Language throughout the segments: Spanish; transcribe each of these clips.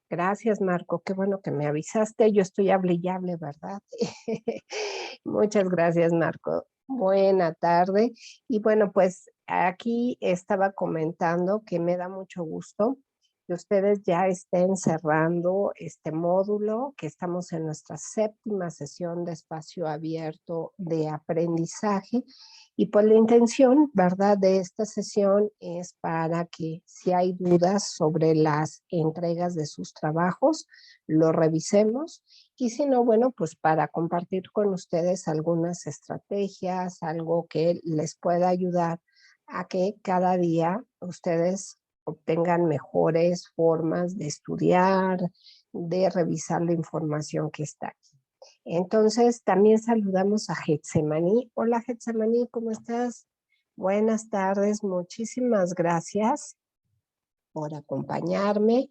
Gracias, Marco. Qué bueno que me avisaste. Yo estoy hable y hable, ¿verdad? Muchas gracias, Marco. Buena tarde. Y bueno, pues aquí estaba comentando que me da mucho gusto que ustedes ya estén cerrando este módulo, que estamos en nuestra séptima sesión de espacio abierto de aprendizaje. Y pues la intención, ¿verdad?, de esta sesión es para que si hay dudas sobre las entregas de sus trabajos, lo revisemos y si no, bueno, pues para compartir con ustedes algunas estrategias, algo que les pueda ayudar a que cada día ustedes obtengan mejores formas de estudiar, de revisar la información que está aquí. Entonces, también saludamos a Getsemaní. Hola, Getsemaní, ¿cómo estás? Buenas tardes, muchísimas gracias por acompañarme.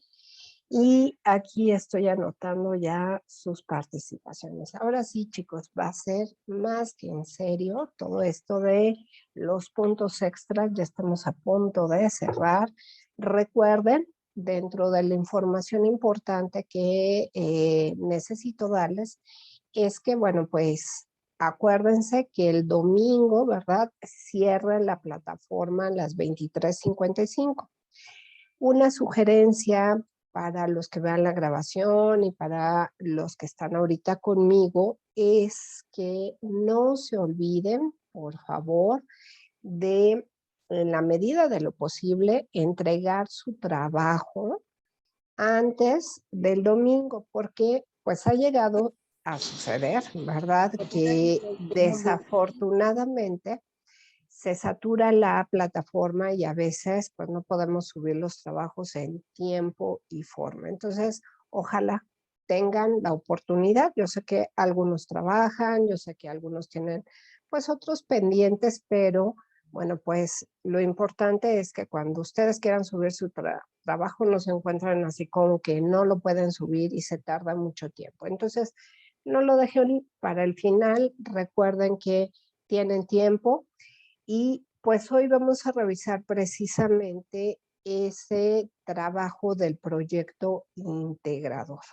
Y aquí estoy anotando ya sus participaciones. Ahora sí, chicos, va a ser más que en serio todo esto de los puntos extras. Ya estamos a punto de cerrar. Recuerden, dentro de la información importante que necesito darles, es que, bueno, pues acuérdense que el domingo, ¿verdad? Cierra la plataforma a las 23:55. Una sugerencia para los que vean la grabación y para los que están ahorita conmigo es que no se olviden, por favor, de, en la medida de lo posible, entregar su trabajo antes del domingo, porque pues ha llegado a suceder, ¿verdad? Que desafortunadamente se satura la plataforma y a veces pues no podemos subir los trabajos en tiempo y forma. Entonces, ojalá tengan la oportunidad. Yo sé que algunos trabajan, yo sé que algunos tienen pues otros pendientes, pero bueno, pues lo importante es que cuando ustedes quieran subir su trabajo no se encuentran así como que no lo pueden subir y se tarda mucho tiempo. Entonces, no lo dejen para el final. Recuerden que tienen tiempo y pues hoy vamos a revisar precisamente ese trabajo del proyecto integrador.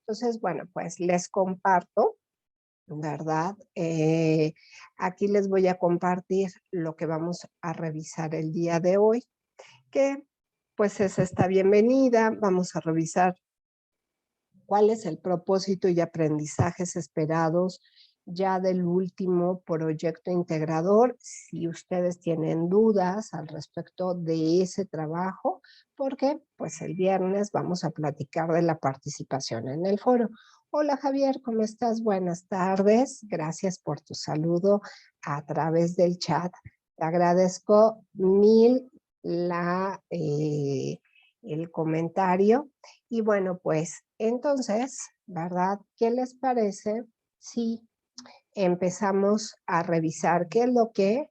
Entonces, bueno, pues les comparto, ¿verdad? Aquí les voy a compartir lo que vamos a revisar el día de hoy, que pues es esta bienvenida. Vamos a revisar cuál es el propósito y aprendizajes esperados ya del último proyecto integrador. Si ustedes tienen dudas al respecto de ese trabajo, porque pues el viernes vamos a platicar de la participación en el foro. Hola Javier, ¿cómo estás? Buenas tardes. Gracias por tu saludo a través del chat. Te agradezco mil el comentario. Y bueno, pues entonces, ¿verdad? ¿Qué les parece si empezamos a revisar qué es lo que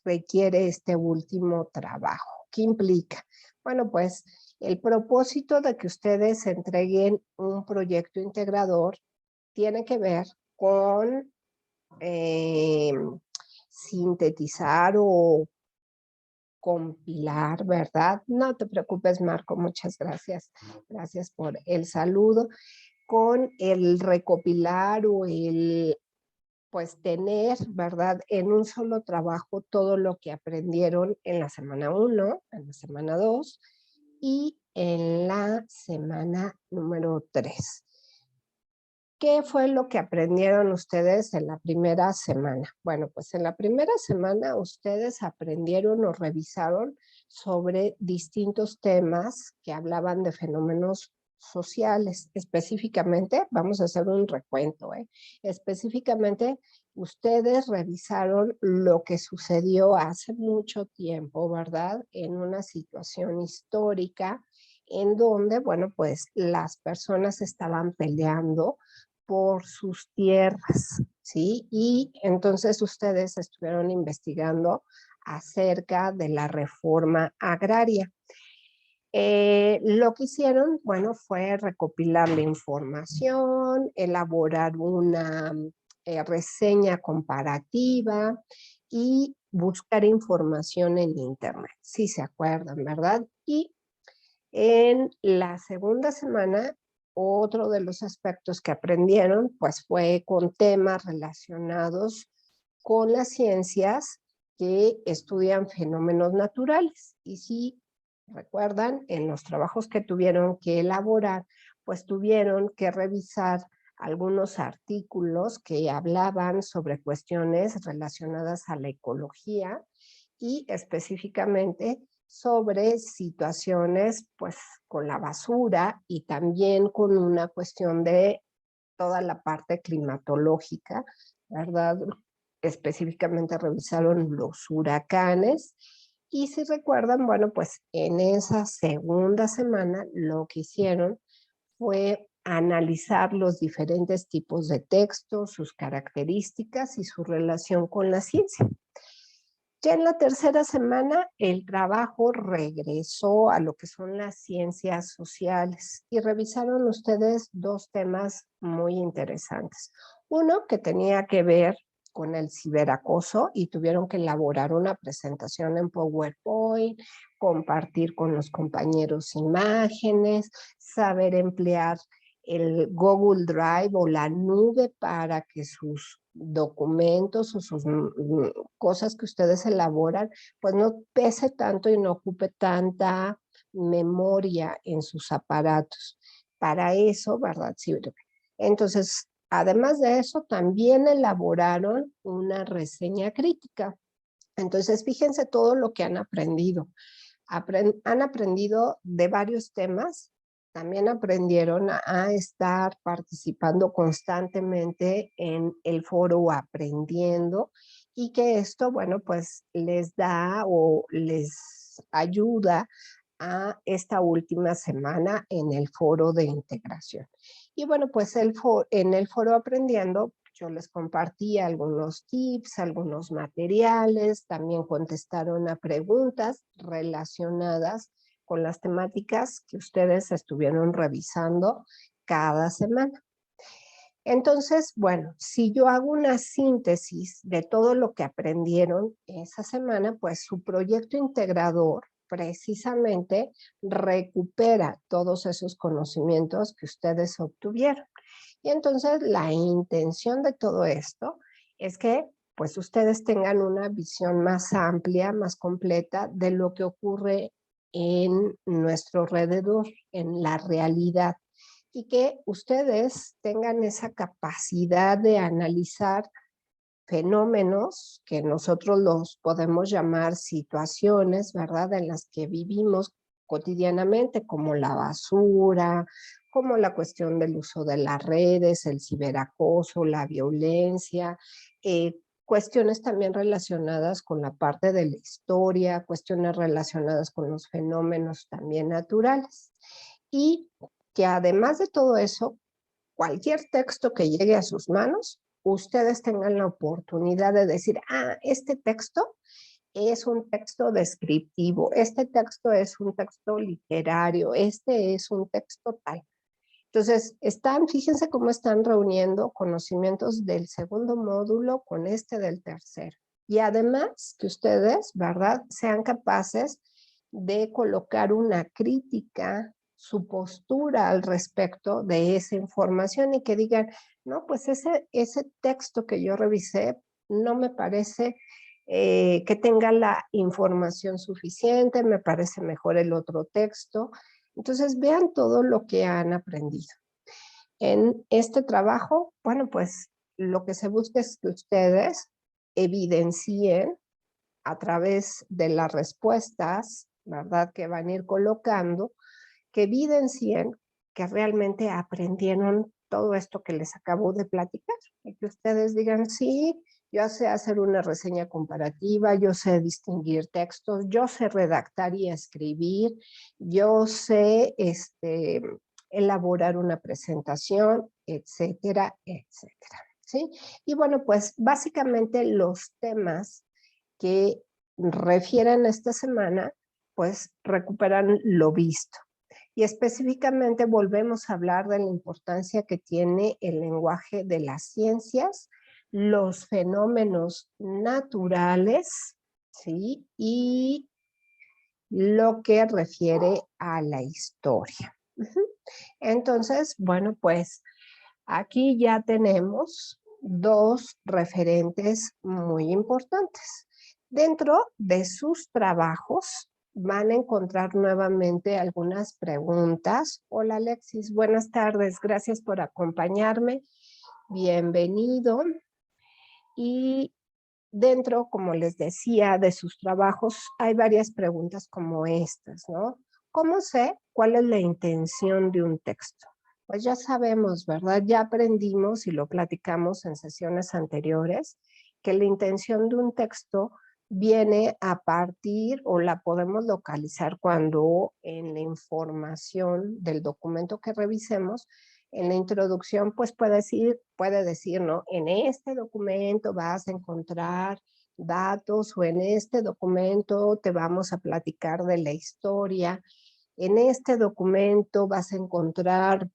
requiere este último trabajo? ¿Qué implica? Bueno, pues el propósito de que ustedes entreguen un proyecto integrador tiene que ver con sintetizar o compilar, ¿verdad? No te preocupes, Marco, muchas gracias. Gracias por el saludo. Con el recopilar o el, pues, tener, ¿verdad?, en un solo trabajo todo lo que aprendieron en la semana 1, en la semana 2 y en la semana número 3. ¿Qué fue lo que aprendieron ustedes en la primera semana? Bueno, pues en la primera semana ustedes aprendieron o revisaron sobre distintos temas que hablaban de fenómenos sociales. Específicamente, vamos a hacer un recuento, específicamente, ustedes revisaron lo que sucedió hace mucho tiempo, ¿verdad? En una situación histórica en donde, bueno, pues las personas estaban peleando por sus tierras, ¿sí? Y entonces ustedes estuvieron investigando acerca de la reforma agraria. Lo que hicieron, bueno, fue recopilar la información, elaborar una reseña comparativa y buscar información en internet, si se acuerdan, ¿verdad? Y en la segunda semana otro de los aspectos que aprendieron, pues fue con temas relacionados con las ciencias que estudian fenómenos naturales. Y si recuerdan, en los trabajos que tuvieron que elaborar, pues tuvieron que revisar algunos artículos que hablaban sobre cuestiones relacionadas a la ecología y específicamente sobre situaciones pues con la basura y también con una cuestión de toda la parte climatológica, ¿verdad? Específicamente revisaron los huracanes y si recuerdan, bueno, pues en esa segunda semana lo que hicieron fue analizar los diferentes tipos de textos, sus características y su relación con la ciencia. Ya en la tercera semana, el trabajo regresó a lo que son las ciencias sociales y revisaron ustedes dos temas muy interesantes. Uno que tenía que ver con el ciberacoso y tuvieron que elaborar una presentación en PowerPoint, compartir con los compañeros imágenes, saber emplear el Google Drive o la nube para que sus documentos o sus cosas que ustedes elaboran, pues no pese tanto y no ocupe tanta memoria en sus aparatos. Para eso, ¿verdad? Sirve. Entonces, además de eso, también elaboraron una reseña crítica. Entonces, fíjense todo lo que han aprendido. Han aprendido de varios temas, también aprendieron a estar participando constantemente en el foro Aprendiendo y que esto, bueno, pues les da o les ayuda a esta última semana en el foro de integración. Y bueno, pues en el foro Aprendiendo yo les compartí algunos tips, algunos materiales, también contestaron a preguntas relacionadas con las temáticas que ustedes estuvieron revisando cada semana. Entonces, bueno, si yo hago una síntesis de todo lo que aprendieron esa semana, pues su proyecto integrador precisamente recupera todos esos conocimientos que ustedes obtuvieron. Y entonces la intención de todo esto es que pues ustedes tengan una visión más amplia, más completa de lo que ocurre en nuestro alrededor, en la realidad, y que ustedes tengan esa capacidad de analizar fenómenos que nosotros los podemos llamar situaciones, ¿verdad? En las que vivimos cotidianamente, como la basura, como la cuestión del uso de las redes, el ciberacoso, la violencia, cuestiones también relacionadas con la parte de la historia, cuestiones relacionadas con los fenómenos también naturales. Y que además de todo eso, cualquier texto que llegue a sus manos, ustedes tengan la oportunidad de decir, ah, este texto es un texto descriptivo, este texto es un texto literario, este es un texto tal. Entonces, fíjense cómo están reuniendo conocimientos del segundo módulo con este del tercero. Y además que ustedes, ¿verdad?, sean capaces de colocar una crítica, su postura al respecto de esa información y que digan, no, pues ese texto que yo revisé no me parece que tenga la información suficiente, me parece mejor el otro texto. Entonces vean todo lo que han aprendido. En este trabajo, bueno, pues lo que se busca es que ustedes evidencien a través de las respuestas, ¿verdad?, que van a ir colocando, que evidencien que realmente aprendieron todo esto que les acabo de platicar. Y que ustedes digan, sí, yo sé hacer una reseña comparativa, yo sé distinguir textos, yo sé redactar y escribir, yo sé elaborar una presentación, etcétera, etcétera. ¿Sí? Y bueno, pues básicamente los temas que refieren esta semana, pues recuperan lo visto. Y específicamente volvemos a hablar de la importancia que tiene el lenguaje de las ciencias, los fenómenos naturales, ¿sí?, y lo que refiere a la historia. Entonces, bueno, pues aquí ya tenemos dos referentes muy importantes. Dentro de sus trabajos van a encontrar nuevamente algunas preguntas. Hola Alexis, buenas tardes, gracias por acompañarme, bienvenido. Y dentro, como les decía, de sus trabajos hay varias preguntas como estas, ¿no? ¿Cómo sé cuál es la intención de un texto? Pues ya sabemos, ¿verdad? Ya aprendimos y lo platicamos en sesiones anteriores, que la intención de un texto viene a partir o la podemos localizar cuando en la información del documento que revisemos, en la introducción, pues puede decir, ¿no? En este documento vas a encontrar datos o en este documento te vamos a platicar de la historia. En este documento vas a encontrar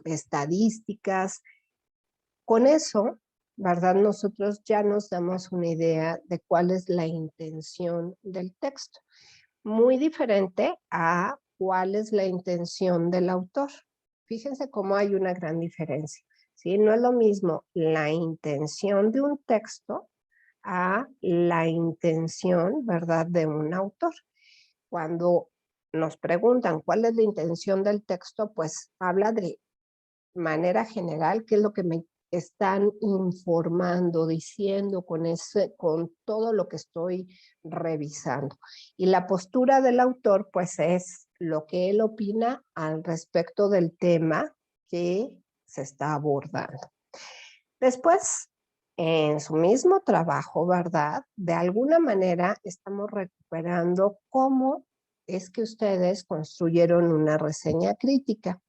estadísticas. Con eso, ¿verdad? Nosotros ya nos damos una idea de cuál es la intención del texto. Muy diferente a cuál es la intención del autor. Fíjense cómo hay una gran diferencia, ¿sí? No es lo mismo la intención de un texto a la intención, ¿verdad?, de un autor. Cuando nos preguntan cuál es la intención del texto, pues habla de manera general qué es lo que me están informando, diciendo con todo lo que estoy revisando. Y la postura del autor, pues es lo que él opina al respecto del tema que se está abordando. Después, en su mismo trabajo, ¿verdad? De alguna manera estamos recuperando cómo es que ustedes construyeron una reseña crítica.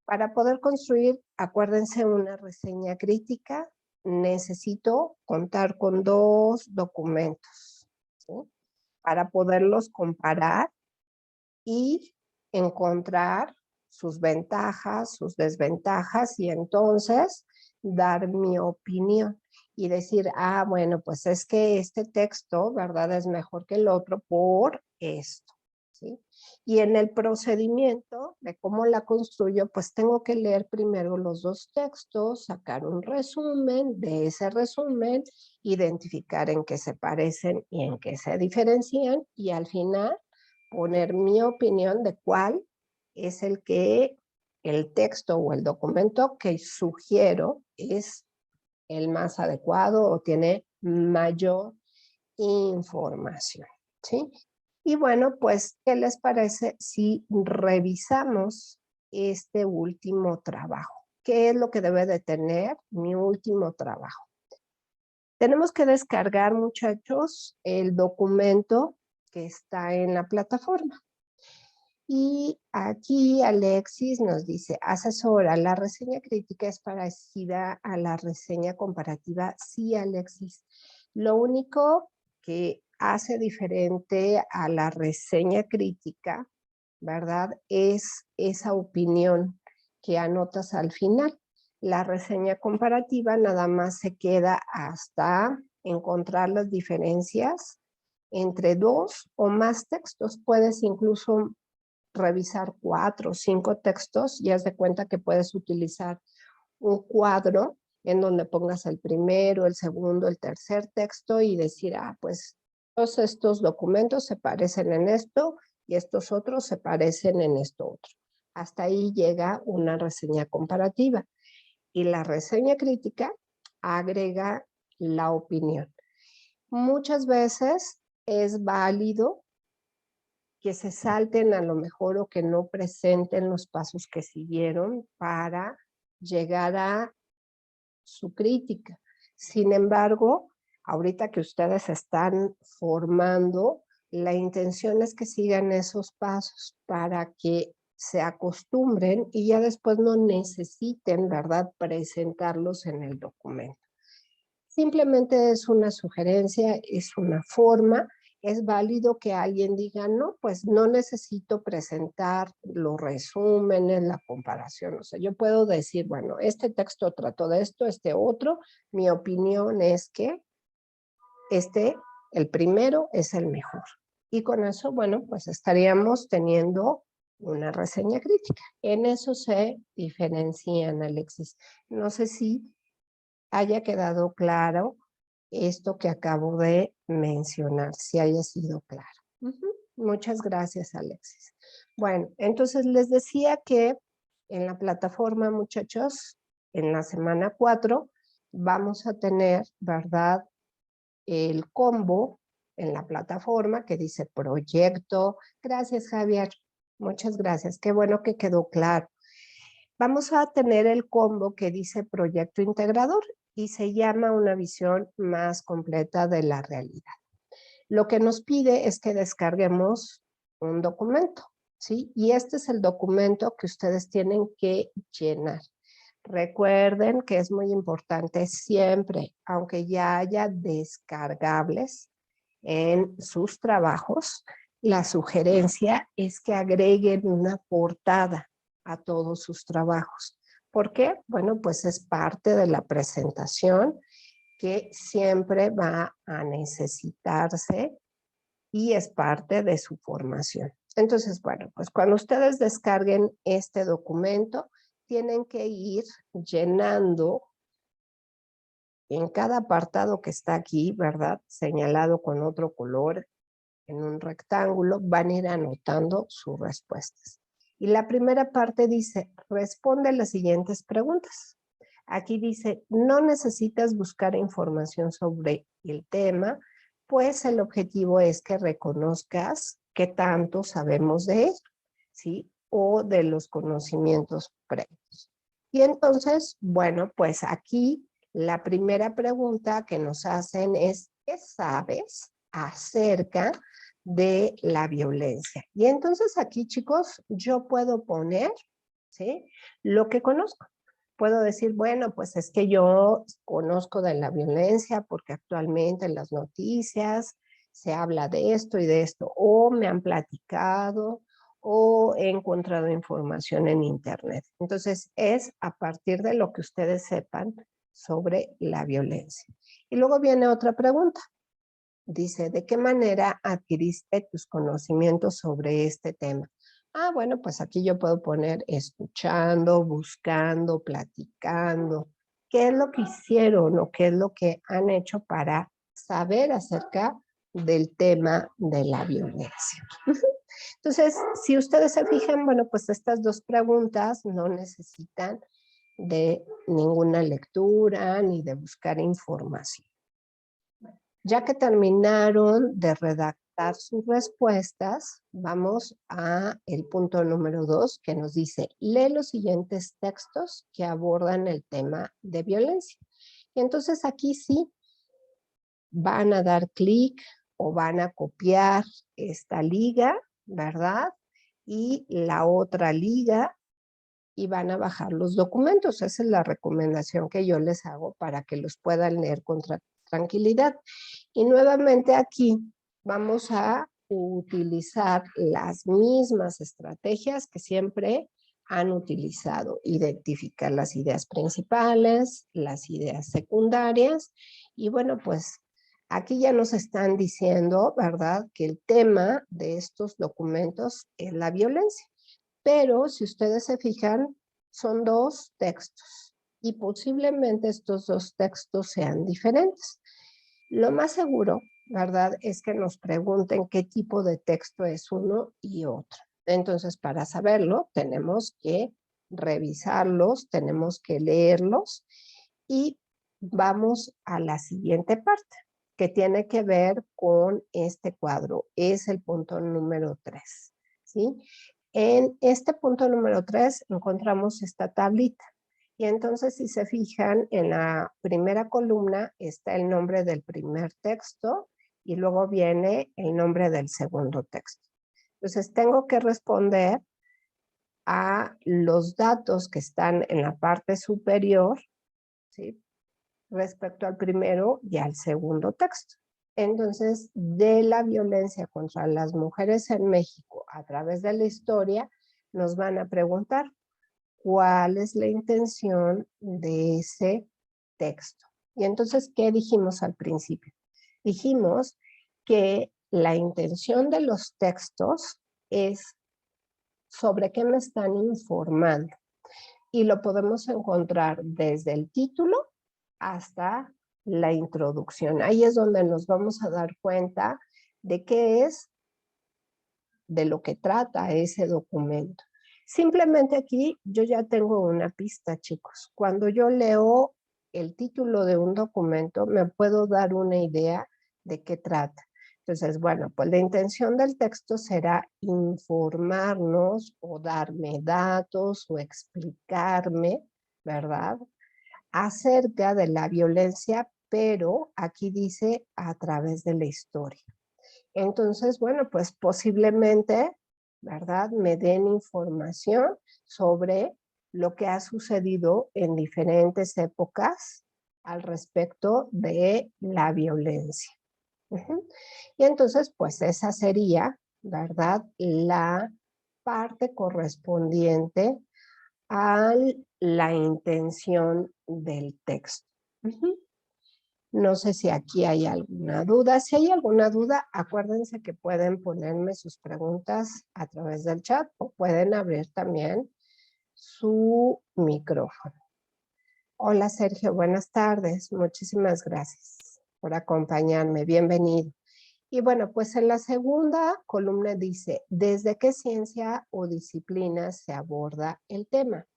Para poder construir, acuérdense, una reseña crítica, necesito contar con dos documentos, ¿sí? Para poderlos comparar y encontrar sus ventajas, sus desventajas y entonces dar mi opinión y decir, ah, bueno, pues es que este texto, ¿verdad? Es mejor que el otro por esto, ¿sí? Y en el procedimiento de cómo la construyo, pues tengo que leer primero los dos textos, sacar un resumen, de ese resumen, identificar en qué se parecen y en qué se diferencian y al final poner mi opinión de cuál es el texto o el documento que sugiero es el más adecuado o tiene mayor información, ¿sí? Y bueno, pues, ¿qué les parece si revisamos este último trabajo? ¿Qué es lo que debe de tener mi último trabajo? Tenemos que descargar, muchachos, el documento que está en la plataforma. Y aquí Alexis nos dice, asesora, ¿la reseña crítica es parecida a la reseña comparativa? Sí, Alexis. Lo único que hace diferente a la reseña crítica, ¿verdad? Es esa opinión que anotas al final. La reseña comparativa nada más se queda hasta encontrar las diferencias entre dos o más textos. Puedes incluso revisar 4 o 5 textos y haz de cuenta que puedes utilizar un cuadro en donde pongas el primero, el segundo, el tercer texto y decir, ah, pues todos estos documentos se parecen en esto y estos otros se parecen en esto otro. Hasta ahí llega una reseña comparativa. Y la reseña crítica agrega la opinión. Muchas veces es válido que se salten a lo mejor o que no presenten los pasos que siguieron para llegar a su crítica. Sin embargo, ahorita que ustedes están formando, la intención es que sigan esos pasos para que se acostumbren y ya después no necesiten, ¿verdad?, presentarlos en el documento. Simplemente es una sugerencia, es una forma. Es válido que alguien diga, no, pues no necesito presentar los resúmenes, la comparación. O sea, yo puedo decir, bueno, este texto trató de esto, este otro. Mi opinión es que el primero es el mejor. Y con eso, bueno, pues estaríamos teniendo una reseña crítica. En eso se diferencian, Alexis. No sé si haya quedado claro esto que acabo de mencionar, si haya sido claro. Muchas gracias, Alexis. Bueno, entonces les decía que en la plataforma, muchachos, en la semana 4 vamos a tener, ¿verdad?, el combo en la plataforma que dice proyecto. Gracias, Javier. Muchas gracias. Qué bueno que quedó claro. Vamos a tener el combo que dice proyecto integrador y se llama una visión más completa de la realidad. Lo que nos pide es que descarguemos un documento, ¿sí? Y este es el documento que ustedes tienen que llenar. Recuerden que es muy importante siempre, aunque ya haya descargables en sus trabajos, la sugerencia es que agreguen una portada a todos sus trabajos. ¿Por qué? Bueno, pues es parte de la presentación que siempre va a necesitarse y es parte de su formación. Entonces, bueno, pues cuando ustedes descarguen este documento, tienen que ir llenando en cada apartado que está aquí, ¿verdad?, señalado con otro color en un rectángulo, van a ir anotando sus respuestas. Y la primera parte dice, responde las siguientes preguntas. Aquí dice, no necesitas buscar información sobre el tema, pues el objetivo es que reconozcas qué tanto sabemos de él, ¿sí? O de los conocimientos previos. Y entonces, bueno, pues aquí la primera pregunta que nos hacen es, ¿qué sabes acerca de la violencia? Y entonces aquí, chicos, yo puedo poner, ¿sí?, lo que conozco. Puedo decir, bueno, pues es que yo conozco de la violencia porque actualmente en las noticias se habla de esto y de esto, o me han platicado, o he encontrado información en internet. Entonces, es a partir de lo que ustedes sepan sobre la violencia. Y luego viene otra pregunta. Dice, ¿de qué manera adquiriste tus conocimientos sobre este tema? Ah, bueno, pues aquí yo puedo poner escuchando, buscando, platicando. ¿Qué es lo que hicieron o qué es lo que han hecho para saber acerca del tema de la violencia? Entonces, si ustedes se fijan, bueno, pues estas dos preguntas no necesitan de ninguna lectura ni de buscar información. Ya que terminaron de redactar sus respuestas, vamos a el punto número 2 que nos dice, lee los siguientes textos que abordan el tema de violencia. Y entonces aquí sí van a dar clic o van a copiar esta liga, ¿verdad? Y la otra liga y van a bajar los documentos. Esa es la recomendación que yo les hago para que los puedan leer con tranquilidad. Y nuevamente aquí vamos a utilizar las mismas estrategias que siempre han utilizado. Identificar las ideas principales, las ideas secundarias y bueno, pues aquí ya nos están diciendo, ¿verdad?, que el tema de estos documentos es la violencia. Pero si ustedes se fijan, son dos textos y posiblemente estos dos textos sean diferentes. Lo más seguro, ¿verdad?, es que nos pregunten qué tipo de texto es uno y otro. Entonces, para saberlo, tenemos que revisarlos, tenemos que leerlos y vamos a la siguiente parte, que tiene que ver con este cuadro. Es el punto número 3, ¿sí? En este punto número 3 encontramos esta tablita. Y entonces, si se fijan, en la primera columna está el nombre del primer texto y luego viene el nombre del segundo texto. Entonces, tengo que responder a los datos que están en la parte superior, ¿sí?, respecto al primero y al segundo texto. Entonces, de la violencia contra las mujeres en México a través de la historia, nos van a preguntar cuál es la intención de ese texto. Y entonces, ¿qué dijimos al principio? Dijimos que la intención de los textos es sobre qué me están informando. Y lo podemos encontrar desde el título hasta la introducción. Ahí es donde nos vamos a dar cuenta de qué es, de lo que trata ese documento. Simplemente aquí yo ya tengo una pista, chicos. Cuando yo leo el título de un documento, me puedo dar una idea de qué trata. Entonces, bueno, pues la intención del texto será informarnos o darme datos o explicarme, ¿verdad?, acerca de la violencia, pero aquí dice a través de la historia. Entonces, bueno, pues posiblemente, ¿verdad?, me den información sobre lo que ha sucedido en diferentes épocas al respecto de la violencia. Y entonces, pues esa sería, ¿verdad?, la parte correspondiente a la intención del texto. No sé si aquí hay alguna duda. Si hay alguna duda, acuérdense que pueden ponerme sus preguntas a través del chat o pueden abrir también su micrófono. Hola Sergio, buenas tardes. Muchísimas gracias por acompañarme. Bienvenido. Y bueno, pues en la segunda columna dice, ¿desde qué ciencia o disciplina se aborda el tema?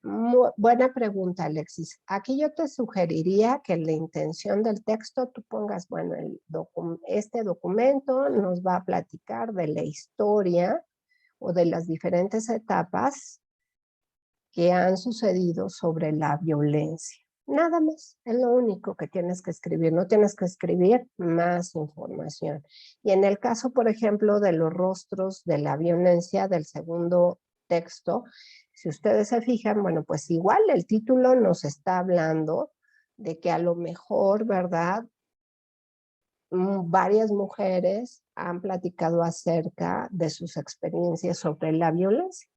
Buena pregunta, Alexis. Aquí yo te sugeriría que en la intención del texto tú pongas, bueno, este documento nos va a platicar de la historia o de las diferentes etapas que han sucedido sobre la violencia. Nada más, es lo único que tienes que escribir, no tienes que escribir más información. Y en el caso, por ejemplo, de los rostros de la violencia del segundo texto, si ustedes se fijan, bueno, pues igual el título nos está hablando de que a lo mejor, ¿verdad?, varias mujeres han platicado acerca de sus experiencias sobre la violencia,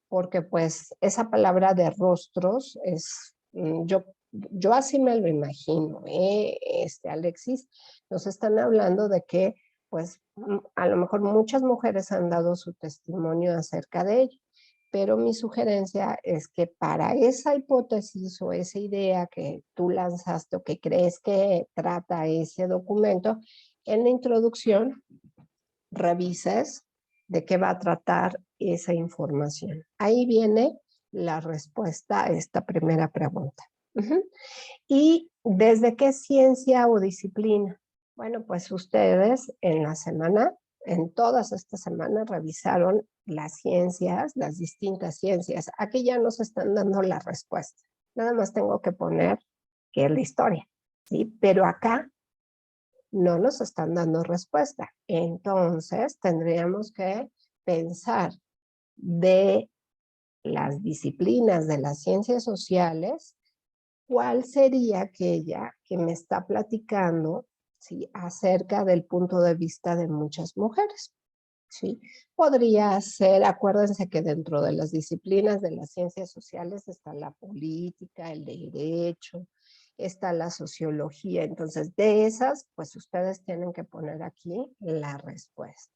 porque pues esa palabra de rostros es, yo así me lo imagino, Alexis, nos están hablando de que pues a lo mejor muchas mujeres han dado su testimonio acerca de ello, pero mi sugerencia es que para esa hipótesis o esa idea que tú lanzaste o que crees que trata ese documento, en la introducción revises de qué va a tratar esa información. Ahí viene la respuesta a esta primera pregunta. ¿Y desde qué ciencia o disciplina? Bueno, pues ustedes en la semana, en todas estas semanas, revisaron las ciencias, las distintas ciencias. Aquí ya nos están dando la respuesta. Nada más tengo que poner que es la historia, ¿sí? Pero acá no nos están dando respuesta. Entonces, tendríamos que pensar de las disciplinas de las ciencias sociales, ¿cuál sería aquella que me está platicando, ¿sí?, acerca del punto de vista de muchas mujeres? ¿Sí? Podría ser, acuérdense que dentro de las disciplinas de las ciencias sociales está la política, el derecho, está la sociología. Entonces, de esas, pues ustedes tienen que poner aquí la respuesta.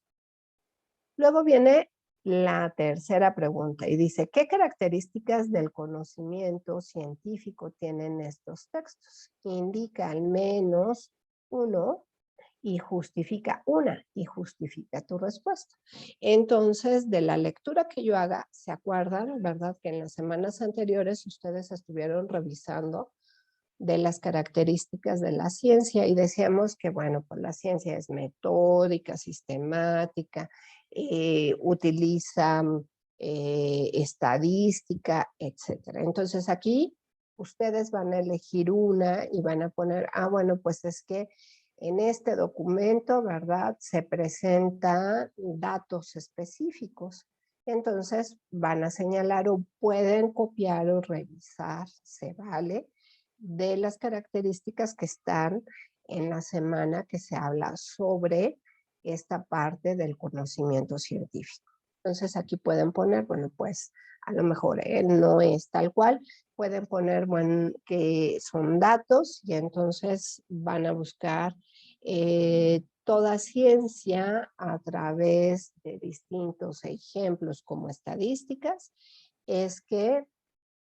Luego viene la tercera pregunta y dice, ¿qué características del conocimiento científico tienen estos textos? Indica al menos uno y justifica una y justifica tu respuesta. Entonces, de la lectura que yo haga, ¿se acuerdan, verdad, que en las semanas anteriores ustedes estuvieron revisando de las características de la ciencia y decíamos que, bueno, pues la ciencia es metódica, sistemática, utiliza estadística, etcétera? Entonces aquí ustedes van a elegir una y van a poner, bueno, pues es que en este documento, ¿verdad?, se presentan datos específicos. Entonces van a señalar o pueden copiar o revisar, se vale, de las características que están en la semana que se habla sobre esta parte del conocimiento científico. Entonces aquí pueden poner, bueno, pues a lo mejor no es tal cual, pueden poner, bueno, que son datos y entonces van a buscar toda ciencia a través de distintos ejemplos como estadísticas es que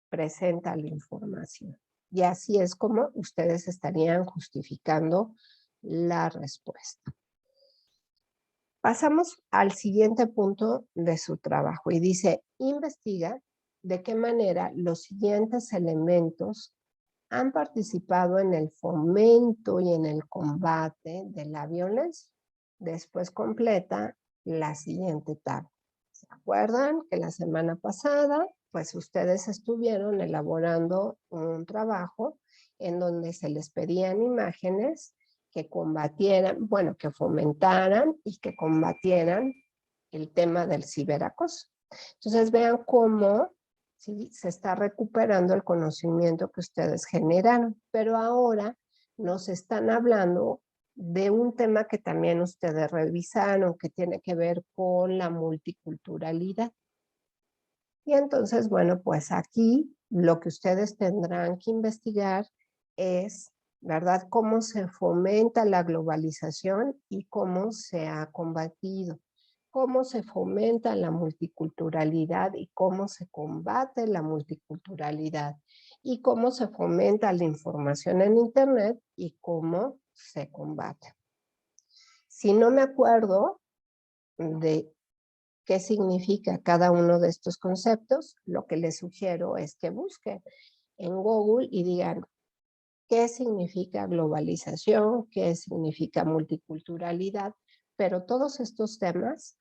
presenta la información. Y así es como ustedes estarían justificando la respuesta. Pasamos al siguiente punto de su trabajo y dice, investiga de qué manera los siguientes elementos han participado en el fomento y en el combate de la violencia. Después completa la siguiente tabla. ¿Se acuerdan que la semana pasada, pues ustedes estuvieron elaborando un trabajo en donde se les pedían imágenes que combatieran, bueno, que fomentaran y que combatieran el tema del ciberacoso? Entonces vean cómo ¿sí? Se está recuperando el conocimiento que ustedes generaron, pero ahora nos están hablando de un tema que también ustedes revisaron, que tiene que ver con la multiculturalidad. Y entonces, bueno, pues aquí lo que ustedes tendrán que investigar es, ¿verdad?, cómo se fomenta la globalización y cómo se ha combatido, cómo se fomenta la multiculturalidad y cómo se combate la multiculturalidad, y cómo se fomenta la información en Internet y cómo se combate. Si no me acuerdo de qué significa cada uno de estos conceptos, lo que les sugiero es que busquen en Google y digan qué significa globalización, qué significa multiculturalidad, pero todos estos temas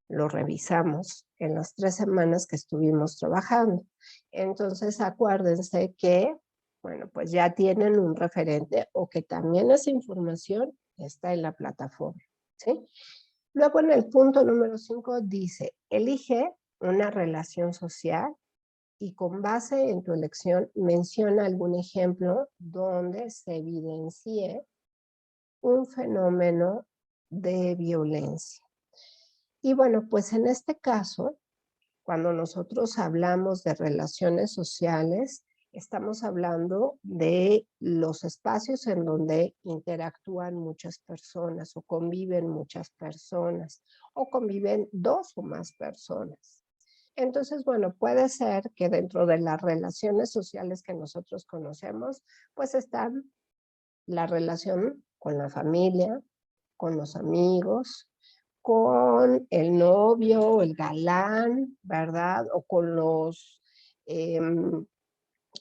los revisamos en las 3 semanas que estuvimos trabajando. Entonces acuérdense que, bueno, pues ya tienen un referente o que también esa información está en la plataforma, ¿sí? Luego en el punto número 5 dice, elige una relación social y con base en tu elección menciona algún ejemplo donde se evidencie un fenómeno de violencia. Y bueno, pues en este caso, cuando nosotros hablamos de relaciones sociales, estamos hablando de los espacios en donde interactúan muchas personas o conviven muchas personas o conviven 2 o más personas. Entonces, bueno, puede ser que dentro de las relaciones sociales que nosotros conocemos, pues están la relación con la familia, con los amigos, con el novio, el galán, ¿verdad? O con los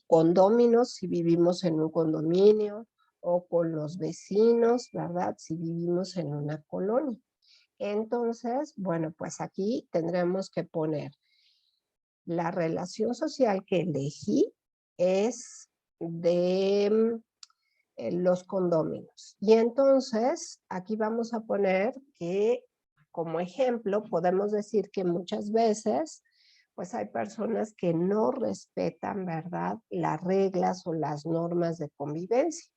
condóminos si vivimos en un condominio, o con los vecinos, ¿verdad? Si vivimos en una colonia. Entonces, bueno, pues aquí tendremos que poner la relación social que elegí es de los condóminos. Y entonces, aquí vamos a poner que, como ejemplo, podemos decir que muchas veces, pues hay personas que no respetan, ¿verdad?, las reglas o las normas de convivencia.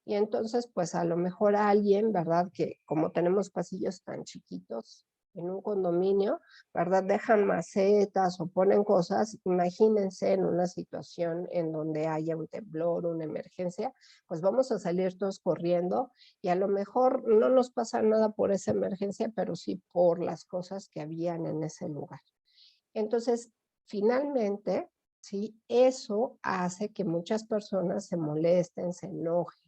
Y entonces, pues a lo mejor alguien, ¿verdad?, que como tenemos pasillos tan chiquitos en un condominio, ¿verdad?, dejan macetas o ponen cosas. Imagínense en una situación en donde haya un temblor, una emergencia, pues vamos a salir todos corriendo y a lo mejor no nos pasa nada por esa emergencia, pero sí por las cosas que habían en ese lugar. Entonces, finalmente, sí, eso hace que muchas personas se molesten, se enojen.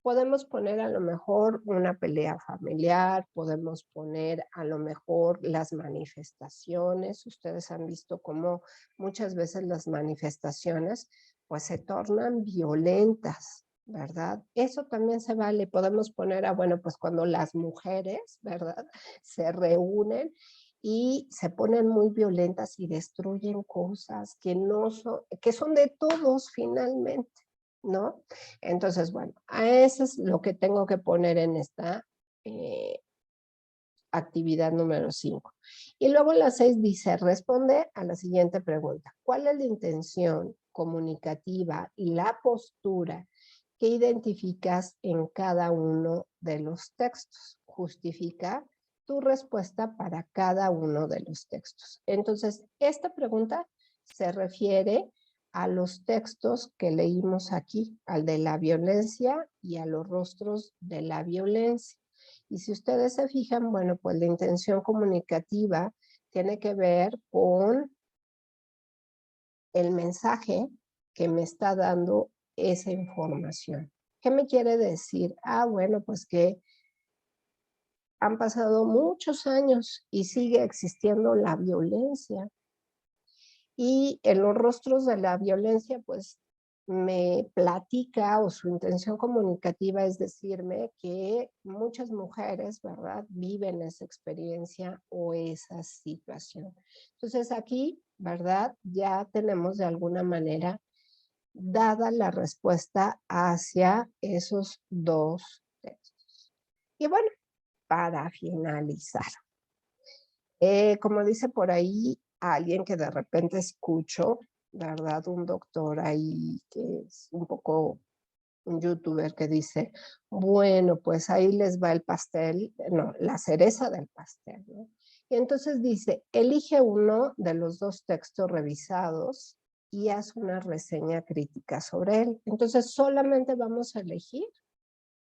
Podemos poner a lo mejor una pelea familiar, podemos poner a lo mejor las manifestaciones. Ustedes han visto cómo muchas veces las manifestaciones pues se tornan violentas, ¿verdad? Eso también se vale. Podemos poner a, bueno, pues cuando las mujeres, ¿verdad?, se reúnen y se ponen muy violentas y destruyen cosas que no son, que son de todos finalmente, ¿no? Entonces, bueno, a eso es lo que tengo que poner en esta actividad número 5. Y luego la 6 dice, responde a la siguiente pregunta. ¿Cuál es la intención comunicativa y la postura que identificas en cada uno de los textos? Justifica tu respuesta para cada uno de los textos. Entonces, esta pregunta se refiere a los textos que leímos aquí, al de la violencia y a los rostros de la violencia. Y si ustedes se fijan, bueno, pues la intención comunicativa tiene que ver con el mensaje que me está dando esa información. ¿Qué me quiere decir? Ah, bueno, pues que han pasado muchos años y sigue existiendo la violencia. Y en los rostros de la violencia, pues me platica o su intención comunicativa es decirme que muchas mujeres, ¿verdad?, viven esa experiencia o esa situación. Entonces aquí, ¿verdad?, ya tenemos de alguna manera dada la respuesta hacia esos dos textos. Y bueno, para finalizar, como dice por ahí alguien que de repente escucho, ¿verdad? Un doctor ahí que es un poco un youtuber que dice, bueno, pues ahí les va el pastel, no, la cereza del pastel, ¿no? Y entonces dice, elige uno de los dos textos revisados y haz una reseña crítica sobre él. Entonces solamente vamos a elegir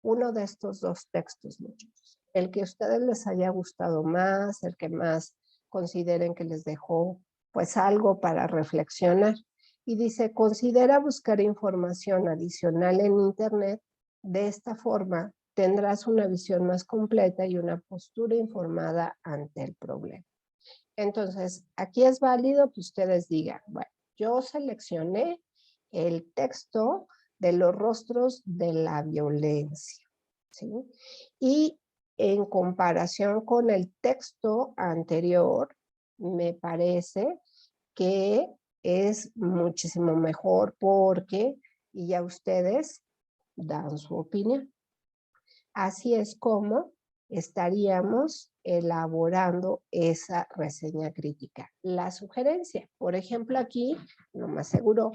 uno de estos dos textos, muchachos. El que a ustedes les haya gustado más, el que más consideren que les dejó pues algo para reflexionar. Y dice, considera buscar información adicional en internet. De esta forma tendrás una visión más completa y una postura informada ante el problema. Entonces, aquí es válido que ustedes digan, bueno, yo seleccioné el texto de los rostros de la violencia, ¿sí? Y en comparación con el texto anterior, me parece que es muchísimo mejor porque, y ya ustedes dan su opinión. Así es como estaríamos elaborando esa reseña crítica. La sugerencia, por ejemplo, aquí, lo más seguro,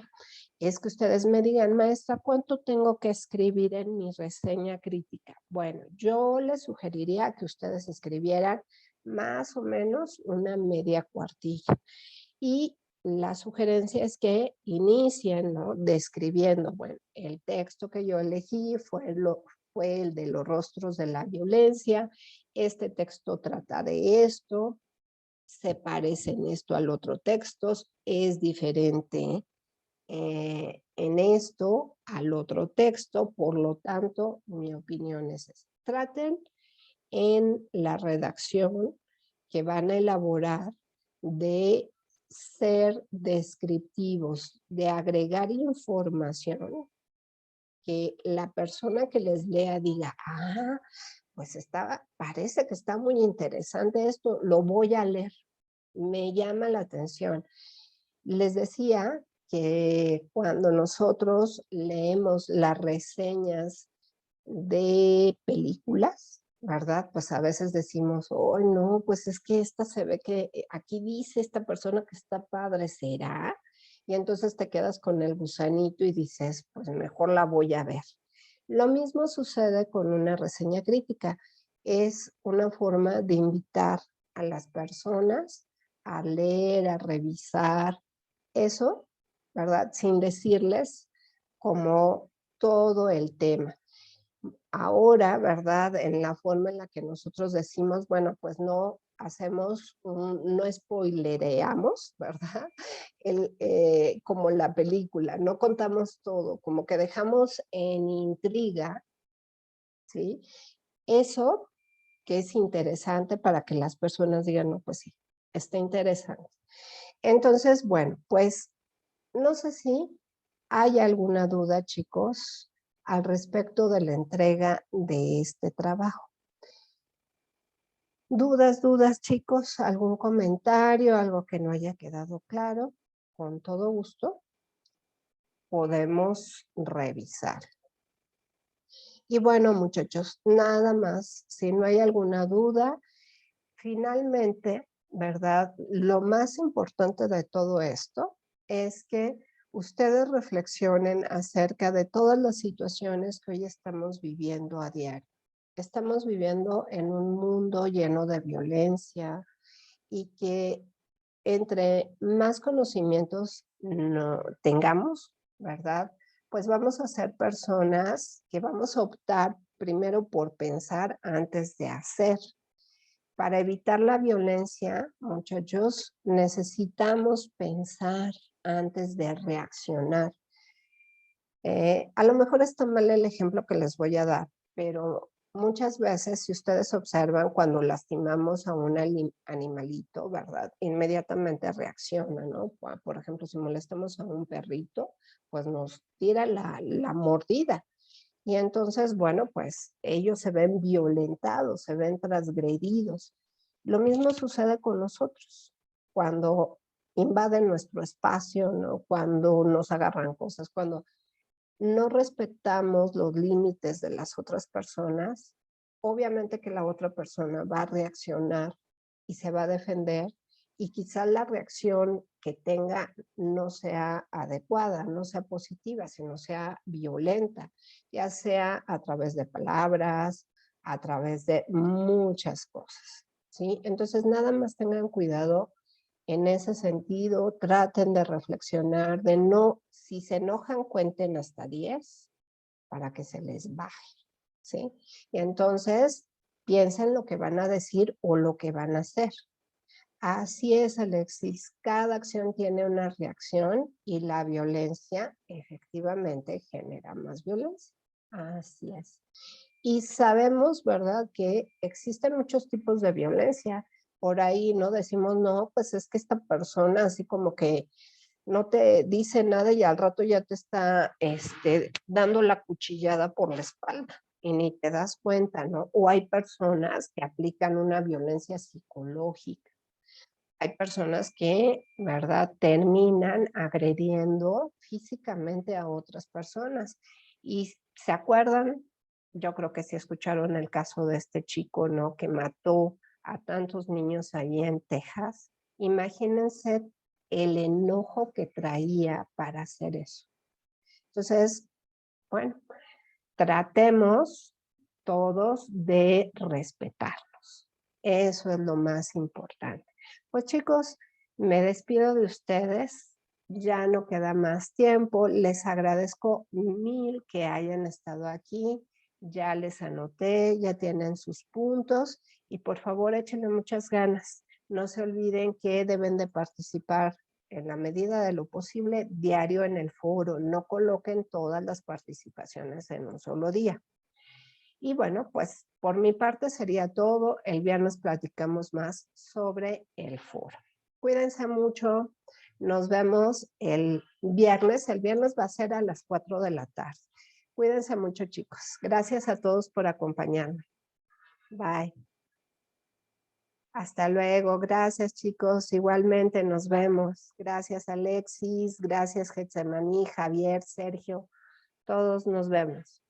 es que ustedes me digan, maestra, ¿cuánto tengo que escribir en mi reseña crítica? Bueno, yo les sugeriría que ustedes escribieran más o menos una media cuartilla. Y la sugerencia es que inicien, ¿no?, describiendo, bueno, el texto que yo elegí fue el de los rostros de la violencia, este texto trata de esto, se parece en esto al otro texto, es diferente en esto al otro texto, por lo tanto, mi opinión es esta. Traten en la redacción que van a elaborar de ser descriptivos, de agregar información que la persona que les lea diga, ah, pues parece que está muy interesante esto, lo voy a leer, me llama la atención. Les decía que cuando nosotros leemos las reseñas de películas, ¿verdad? Pues a veces decimos, oh, no, pues es que esta se ve que aquí dice esta persona que está padre, ¿será? Y entonces te quedas con el gusanito y dices, pues mejor la voy a ver. Lo mismo sucede con una reseña crítica. Es una forma de invitar a las personas a leer, a revisar eso, ¿verdad? Sin decirles como todo el tema. Ahora, ¿verdad? En la forma en la que nosotros decimos, bueno, pues no hacemos, no spoilereamos, ¿verdad? Como la película, no contamos todo, como que dejamos en intriga, ¿sí? Eso que es interesante para que las personas digan, no, pues sí, está interesante. Entonces, bueno, pues no sé si hay alguna duda, chicos, al respecto de la entrega de este trabajo. ¿Dudas, chicos? ¿Algún comentario, algo que no haya quedado claro? Con todo gusto podemos revisar. Y bueno, muchachos, nada más. Si no hay alguna duda, finalmente, ¿verdad? Lo más importante de todo esto es que ustedes reflexionen acerca de todas las situaciones que hoy estamos viviendo a diario. Estamos viviendo en un mundo lleno de violencia y que entre más conocimientos no tengamos, ¿verdad? Pues vamos a ser personas que vamos a optar primero por pensar antes de hacer. Para evitar la violencia, muchachos, necesitamos pensar antes de reaccionar. A lo mejor está mal el ejemplo que les voy a dar, pero muchas veces, si ustedes observan, cuando lastimamos a un animalito, ¿verdad? Inmediatamente reacciona, ¿no? Por ejemplo, si molestamos a un perrito, pues nos tira la mordida. Y entonces, bueno, pues ellos se ven violentados, se ven transgredidos. Lo mismo sucede con nosotros. Cuando invaden nuestro espacio, ¿no? Cuando nos agarran cosas, cuando no respetamos los límites de las otras personas, obviamente que la otra persona va a reaccionar y se va a defender, y quizá la reacción que tenga no sea adecuada, no sea positiva, sino sea violenta, ya sea a través de palabras, a través de muchas cosas, ¿sí? Entonces, nada más tengan cuidado en ese sentido. Traten de reflexionar, de no, si se enojan, cuenten hasta 10 para que se les baje, ¿sí? Y entonces piensen lo que van a decir o lo que van a hacer. Así es, Alexis, cada acción tiene una reacción y la violencia efectivamente genera más violencia. Así es. Y sabemos, ¿verdad?, que existen muchos tipos de violencia. Por ahí no decimos, no, pues es que esta persona así como que no te dice nada y al rato ya te está dando la cuchillada por la espalda y ni te das cuenta, ¿no? O hay personas que aplican una violencia psicológica. Hay personas que, ¿verdad?, terminan agrediendo físicamente a otras personas. Y se acuerdan, yo creo que sí escucharon el caso de este chico, ¿no?, que mató a tantos niños ahí en Texas. Imagínense el enojo que traía para hacer eso. Entonces, bueno, tratemos todos de respetarnos. Eso es lo más importante. Pues chicos, me despido de ustedes. Ya no queda más tiempo. Les agradezco mil que hayan estado aquí. Ya les anoté, ya tienen sus puntos y por favor échenle muchas ganas. No se olviden que deben de participar en la medida de lo posible diario en el foro. No coloquen todas las participaciones en un solo día. Y bueno, pues por mi parte sería todo. El viernes platicamos más sobre el foro. Cuídense mucho. Nos vemos el viernes. El viernes va a ser a las 4 de la tarde. Cuídense mucho, chicos. Gracias a todos por acompañarme. Bye. Hasta luego. Gracias, chicos. Igualmente nos vemos. Gracias, Alexis. Gracias, Getsemaní, Javier, Sergio. Todos nos vemos.